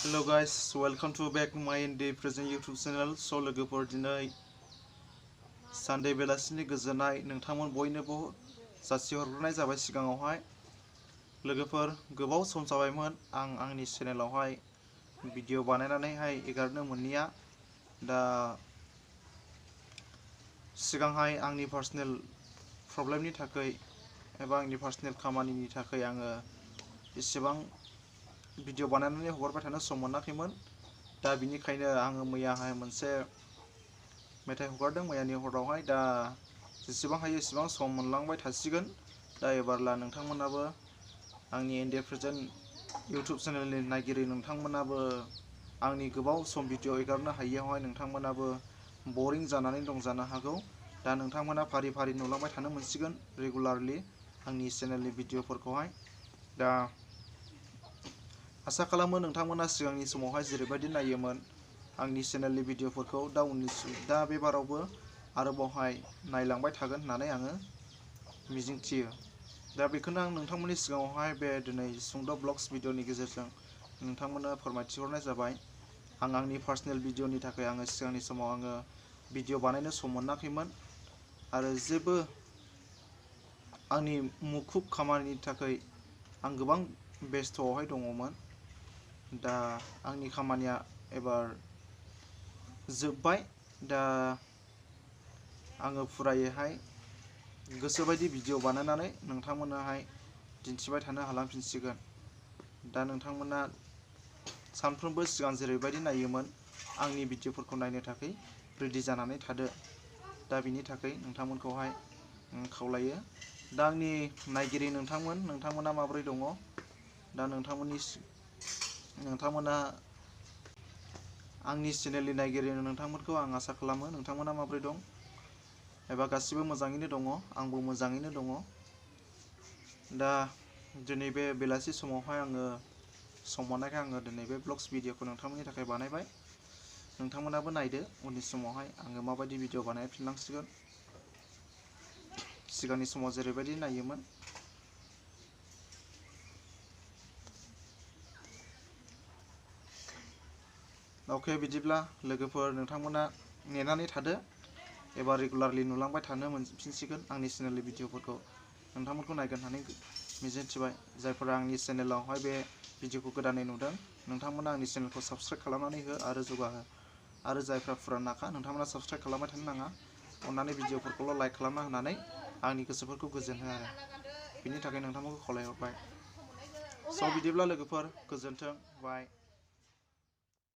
Hello guys, welcome to back my in the present YouTube channel. So लोगोफोर दिनै Sunday बेलासिनि गोजोननाय नोंथांमोन बयनोबो जासिहरग्रोनाय जाबाय सिगाङावहाय। लोगोफोर गोबाव सम जाबायमोन आं आंनि चेनेलावहाय भिडिअ बानायनानैहाय एगारनो मोनैया। दा सिगांहाय आंनि पार्सनेल प्रब्लेमनि थाखाय एबा आंनि पार्सनेल खामानिनि थाखाय आङो इसेबां भिडिअ बानायनानै हगारबाय थानो सम मोनाखैमोन। दा बिनिखायनो आङो मैयाहाय मोनसे मेथाइ हगारदों मैयानि हरावहाय। दा जेसेबां हायो एसेबां सम मोनलांबाय थासिगोन। दा एबारला नोंथांमोनाबो आंनि इन्डिया प्रेजेन्ट इउटुब चेनेलनि नायगिरि नोंथांमोनाबो आंनि गोबाव सम भिडिअ एगारनो हायियावहाय नोंथांमोनाबो बरिं जानानै दं जानो हागौ। दा नोंथांमोना फारि फारि नुलांबाय थानो मोनसिगोन रेगुलारलि आंनि चेनेलनि भिडिअफोरखौहाय। दा आसा खालामो नोंथांमोना सिगांनि समावहाय जेरैबायदि नायोमोन आंनि चेनेलनि भिडिअफोरखौ दा बे बारावबो आरोबावहाय नायलांबाय थागोन होननानै आङो मिजिंथियो। दा बेखौनो आं नोंथांमोननि सिगाङावहाय बे दिनै सुंद' ब्लग्स भिडिअनि गेजेरजों नोंथांमोननो फोरमायथिहरनाय जाबाय। आं आंनि पार्सनेल भिडिअनि थाखाय आङो सिगांनि समाव आङो भिडिअ बानायनो सम मोनाखैमोन आरो जेबो आंनि मुखुब खामानिनि थाखाय आं गोबां बेस्थ'आवहाय दङमोन। दा आंनि खामानिया एबार जोब्बाय। दा आङो फुरायैहाय गोसोबायदि भिडिअ बानायनानै नोंथांमोननोहाय दिन्थिबाय थानो हालांफिनसिगोन। दा नोंथांमोना सानफ्रोमबो सिगां जेरैबायदि नायोमोन आंनि भिडिअफोरखौ नायनो थाखाय रेडि जानानै थादो। दा बिनि थाखाय नोंथांमोनखौहाय खावलायो। दा आंनि नायगिरि नोंथांमोना माबोरै दङ? दा नोंथांमोना आंनि चेनेलनि नायगिरि नोंथांमोनखौ आं आसा खालामो नोंथांमोना माबोरै दं एबा गासिबो मोजाङैनो दङ। आंबो मोजाङैनो दङ। दा दिनै बे बेलासि समावहाय आङो सम मोननायखाय आङो दिनै बे ब्लग्स भिडिअखौ नोंथांमोननि थाखाय बानायबाय। नोंथांमोनाबो नायदो उननि समावहाय आङो माबायदि भिडिअ बानायफिनलांसिगोन सिगांनि समाव जेरैबायदि नायोमोन। अके बिदिब्ला लोगोफोर नोंथांमोना नेनानै थादो। एबा रेगुलारलि नुलांबाय थानो मोनफिनसिगोन आंनि चेनेलनि भिडिअफोरखौ नोंथांमोनखौ नायगोन होननानै मिजिंथिबाय। जायफोरा आंनि चेनेलावहाय बे भिडिअखौ गोदानै नुदों नोंथांमोना आंनि चेनेलखौ साबस्क्राइब खालामनानै हो आरो जौगाहो। आरो जायफ्रा फुरानाखा नोंथांमोना साबस्क्राइब खालामबाय थानो नाङा। अन्नानै भिडिअफोरखौल' लाइक खालामना होनानै आंनि गोसोफोरखौ गोजोन हो आरो बिनि थाखाय नोंथांमोनखौ खावलायहरबाय। स' बिदिब्ला लोगोफोर गोजोन्थों बाय।